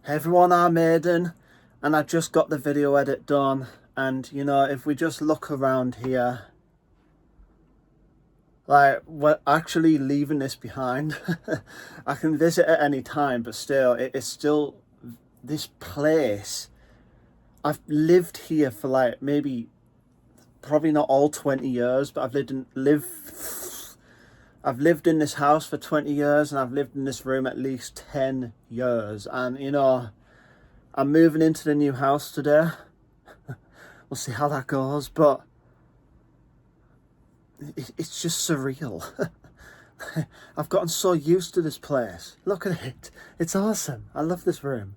Hey everyone, I'm Aidan, and I just got the video edit done. And you know, if we just look around here, like, we're actually leaving this behind. I can visit at any time, but still, it's still this place. I've lived here for like maybe, probably not all 20 years, but I've lived in this house for 20 years, and I've lived in this room at least 10 years. And you know, I'm moving into the new house today. We'll see how that goes, but it's just surreal. I've gotten so used to this place. Look at it. It's awesome. I love this room.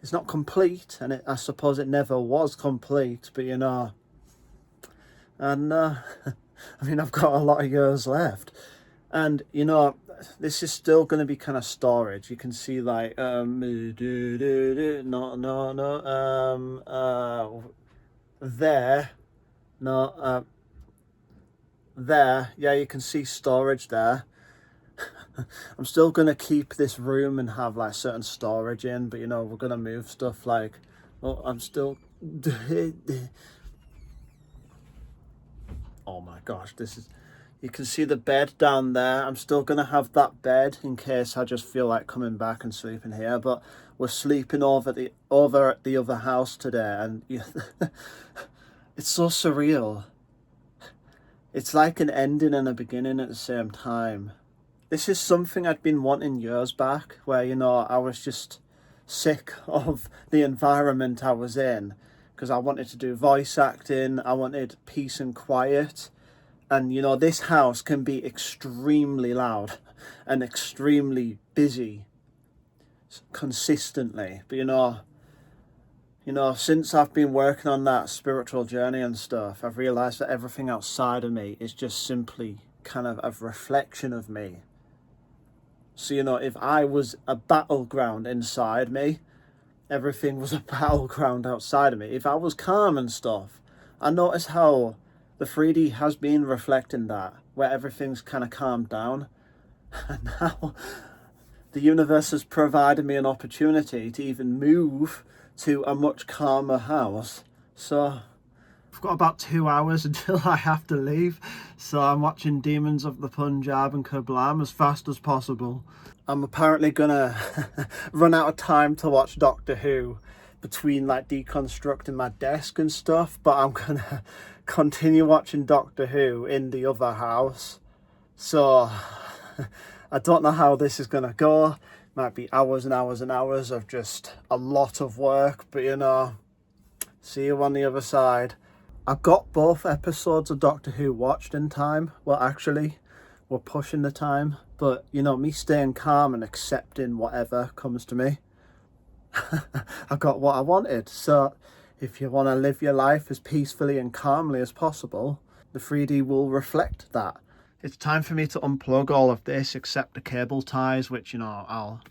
It's not complete, and I suppose it never was complete, but you know, and I mean, I've got a lot of years left. And you know, this is still going to be kind of storage. You can see like there, no, there, yeah, you can see storage there. I'm still gonna keep this room and have like certain storage in, but you know, we're gonna move stuff like, oh, I'm still oh my gosh, this is, you can see the bed down there. I'm still gonna have that bed in case I just feel like coming back and sleeping here, but we're sleeping over at the other house today. And yeah, it's so surreal. It's like an ending and a beginning at the same time. This is something I'd been wanting years back, where, you know, I was just sick of the environment I was in, because I wanted to do voice acting, I wanted peace and quiet. And, you know, this house can be extremely loud and extremely busy consistently. But, you know, since I've been working on that spiritual journey and stuff, I've realised that everything outside of me is just simply kind of a reflection of me. So, you know, if I was a battleground inside me, everything was a battleground outside of me. If I was calm and stuff, I notice how the 3D has been reflecting that, where everything's kind of calmed down. And now the universe has provided me an opportunity to even move to a much calmer house. So I've got about 2 hours until I have to leave, so I'm watching Demons of the Punjab and Kablam as fast as possible. I'm apparently gonna run out of time to watch Doctor Who between like deconstructing my desk and stuff, but I'm gonna continue watching Doctor Who in the other house. So I don't know how this is gonna go. Might be hours and hours and hours of just a lot of work, but you know, see you on the other side. I got both episodes of Doctor Who watched in time. Well, actually, we're pushing the time, but you know, me staying calm and accepting whatever comes to me. I got what I wanted. So if you want to live your life as peacefully and calmly as possible, the 3D will reflect that. It's time for me to unplug all of this except the cable ties, which, you know, I'll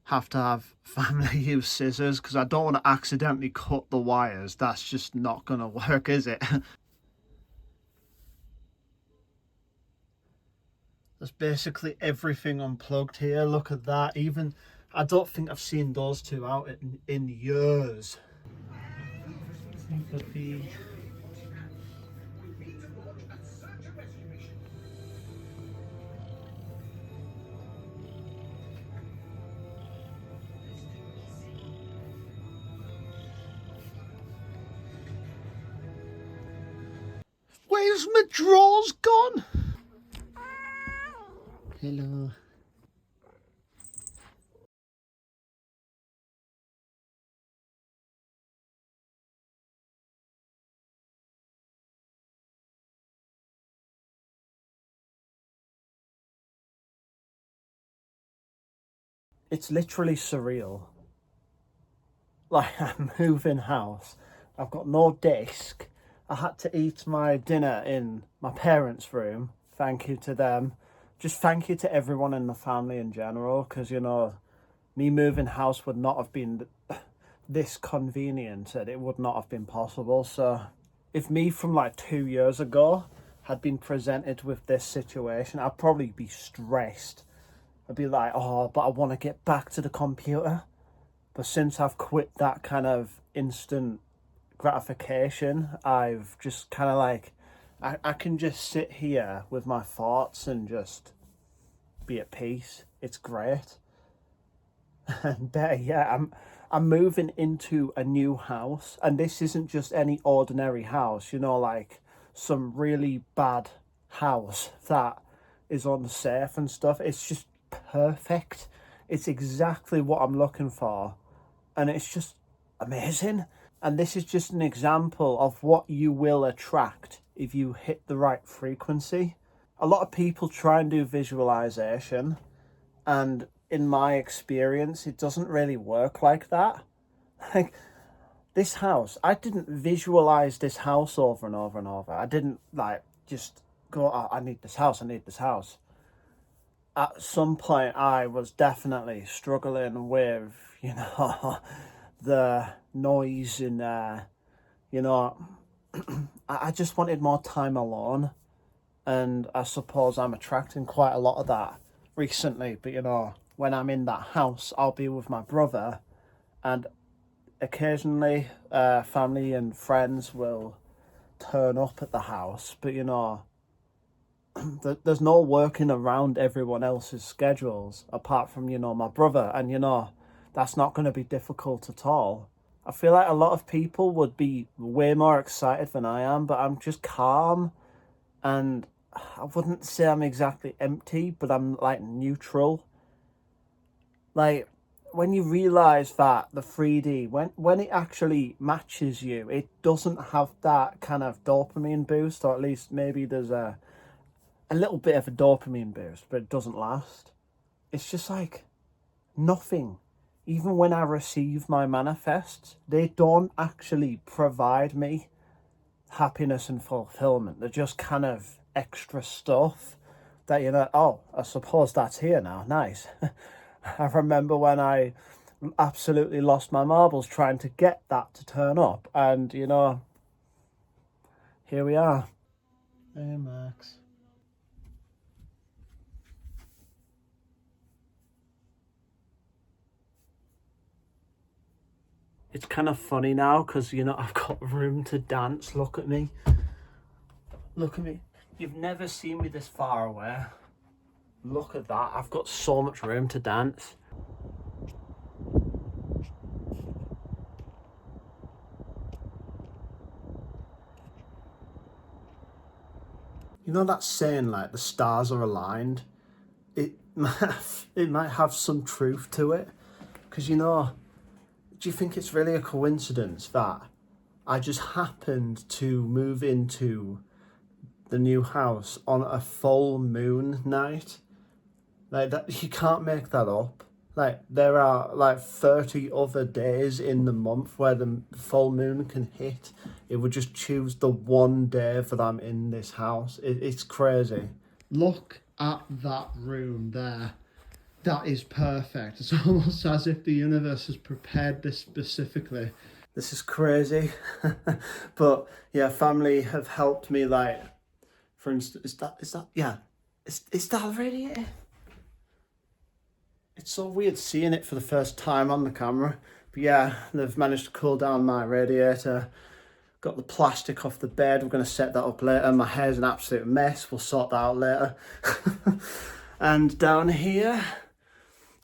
have to have family use scissors because I don't want to accidentally cut the wires. That's just not gonna work, is it? There's basically everything unplugged here. Look at that. Even, I don't think I've seen those two out in years. Sympathy. Where's my drawers gone? Hello. It's literally surreal. Like, I'm moving house. I've got no desk. I had to eat my dinner in my parents' room. Thank you to them. Just thank you to everyone in the family in general, because, you know, me moving house would not have been this convenient, and it would not have been possible. So if me from like 2 years ago had been presented with this situation, I'd probably be stressed. I'd be like, oh, but I want to get back to the computer. But since I've quit that kind of instant gratification, I've just kind of like, I can just sit here with my thoughts and just be at peace. It's great. And better yet, I'm moving into a new house, and this isn't just any ordinary house, you know, like some really bad house that is unsafe and stuff. It's just perfect. It's exactly what I'm looking for, and it's just amazing. And this is just an example of what you will attract if you hit the right frequency. A lot of people try and do visualization, and in my experience, it doesn't really work like that. Like, this house, I didn't visualize this house over and over and over. I didn't like just go, oh, I need this house, I need this house. At some point, I was definitely struggling with, you know, the noise and, you know, I just wanted more time alone. And I suppose I'm attracting quite a lot of that recently. But, you know, when I'm in that house, I'll be with my brother, and occasionally family and friends will turn up at the house. But, you know, there's no working around everyone else's schedules apart from, you know, my brother. And, you know, that's not going to be difficult at all. I feel like a lot of people would be way more excited than I am, but I'm just calm, and I wouldn't say I'm exactly empty, but I'm like neutral. Like, when you realize that the 3D, when it actually matches you, it doesn't have that kind of dopamine boost, or at least maybe there's a little bit of a dopamine boost, but it doesn't last. It's just like nothing. Even when I receive my manifests, they don't actually provide me happiness and fulfillment. They're just kind of extra stuff that, you know, oh, I suppose that's here now. Nice. I remember when I absolutely lost my marbles trying to get that to turn up, and, you know, here we are. Hey, Max. It's kind of funny now because, you know, I've got room to dance. Look at me. Look at me. You've never seen me this far away. Look at that. I've got so much room to dance. You know that saying, like, the stars are aligned? It might have some truth to it. Because, you know, do you think it's really a coincidence that I just happened to move into the new house on a full moon night? Like, that, you can't make that up. Like, there are like 30 other days in the month where the full moon can hit. It would just choose the one day that I'm in this house. It's crazy. Look at that room there. That is perfect. It's almost as if the universe has prepared this specifically. This is crazy. But yeah, family have helped me, like, for instance, is that yeah. Is that already it? It's so weird seeing it for the first time on the camera. But yeah, they've managed to cool down my radiator. Got the plastic off the bed. We're going to set that up later. My hair's an absolute mess. We'll sort that out later. And down here,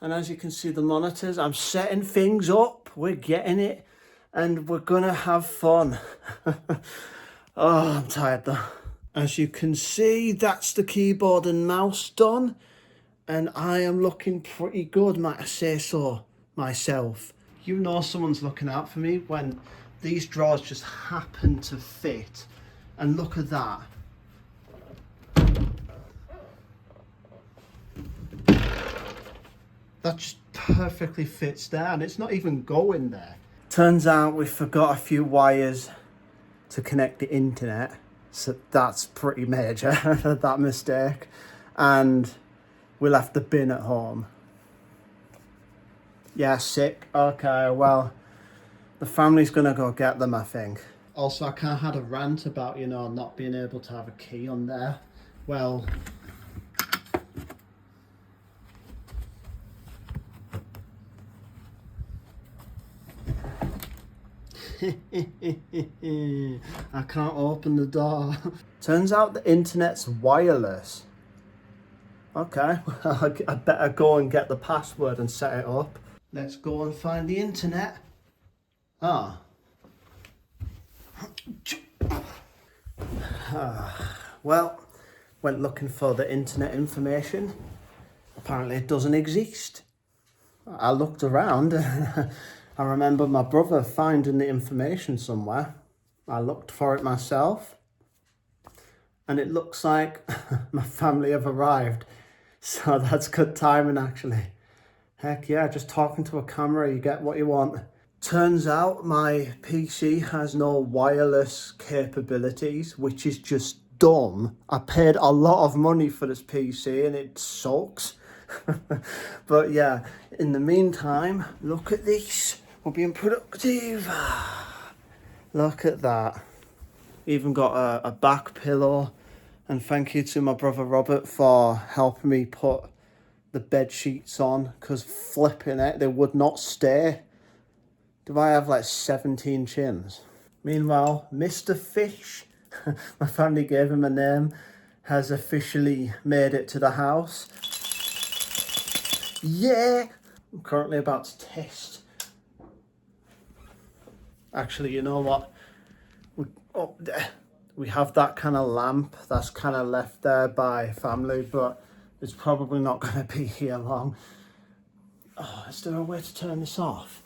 and as you can see the monitors, I'm setting things up. We're getting it, and we're going to have fun. Oh, I'm tired though. As you can see, that's the keyboard and mouse done. And I am looking pretty good, might I say so myself. You know someone's looking out for me when these drawers just happen to fit. And look at that. That just perfectly fits there, and it's not even going there. Turns out we forgot a few wires to connect the internet. So that's pretty major, that mistake. And we left the bin at home. Yeah, sick. Okay, well, the family's gonna go get them, I think. Also, I kind of had a rant about, you know, not being able to have a key on there. Well, I can't open the door. Turns out the internet's wireless. Okay, well, I better go and get the password and set it up. Let's go and find the internet. Ah. Well, went looking for the internet information. Apparently it doesn't exist. I looked around. I remember my brother finding the information somewhere. I looked for it myself. And it looks like my family have arrived. So that's good timing, actually. Heck yeah, just talking to a camera, you get what you want. Turns out my PC has no wireless capabilities, which is just dumb. I paid a lot of money for this PC and it sucks. But yeah, in the meantime, look at this. We're being productive. Look at that. Even got a back pillow. And thank you to my brother Robert for helping me put the bed sheets on, because flipping it, they would not stay. Do I have like 17 chins? Meanwhile, Mr. Fish, my family gave him a name, has officially made it to the house. Yeah! I'm currently about to test. Actually, you know what? We have that kind of lamp that's kind of left there by family, but it's probably not going to be here long. Oh, is there a way to turn this off?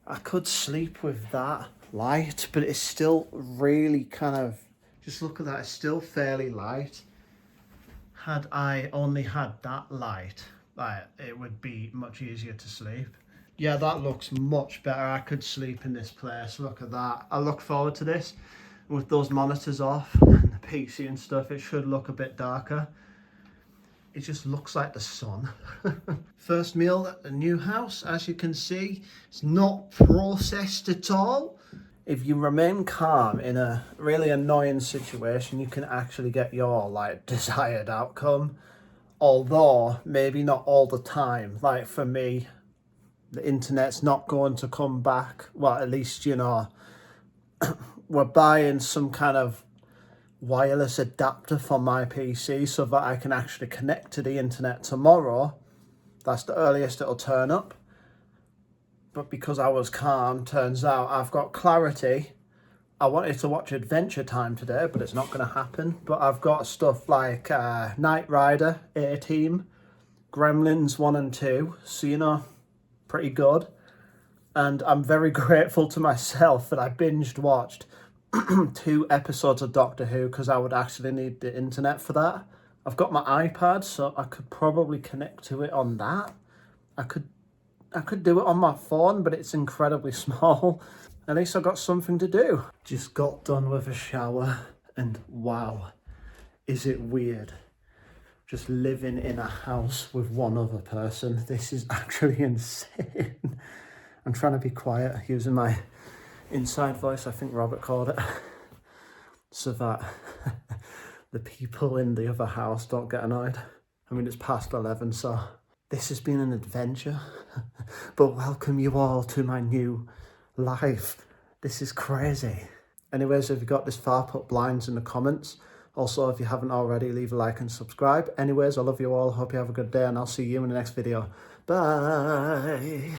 I could sleep with that light, but it's still really kind of, just look at that, it's still fairly light. Had I only had that light, it would be much easier to sleep. Yeah, that looks much better. I could sleep in this place. Look at that. I look forward to this. With those monitors off and the PC and stuff, it should look a bit darker. It just looks like the sun. First meal at the new house, as you can see, it's not processed at all. If you remain calm in a really annoying situation, you can actually get your desired outcome. Although maybe not all the time. Like for me, the internet's not going to come back. Well, at least, you know, we're buying some kind of wireless adapter for my PC so that I can actually connect to the internet tomorrow. That's the earliest it'll turn up. But because I was calm, turns out I've got clarity. I wanted to watch Adventure Time today, but it's not going to happen. But I've got stuff like Knight Rider, A-Team, Gremlins 1 and 2. So, you know, pretty good. And I'm very grateful to myself that I binged watched 2 episodes of Doctor Who, because I would actually need the internet for that. I've got my iPad, so I could probably connect to it on that. I could do it on my phone, but it's incredibly small. At least I got something to do. Just got done with a shower, and wow, is it weird. Just living in a house with one other person. This is actually insane. I'm trying to be quiet using my inside voice, I think Robert called it, so that the people in the other house don't get annoyed. I mean, it's past 11, so this has been an adventure. But welcome you all to my new life. This is crazy. Anyways, if you got this far, put blinds in the comments. Also, if you haven't already, leave a like and subscribe. Anyways, I love you all. Hope you have a good day, and I'll see you in the next video. Bye.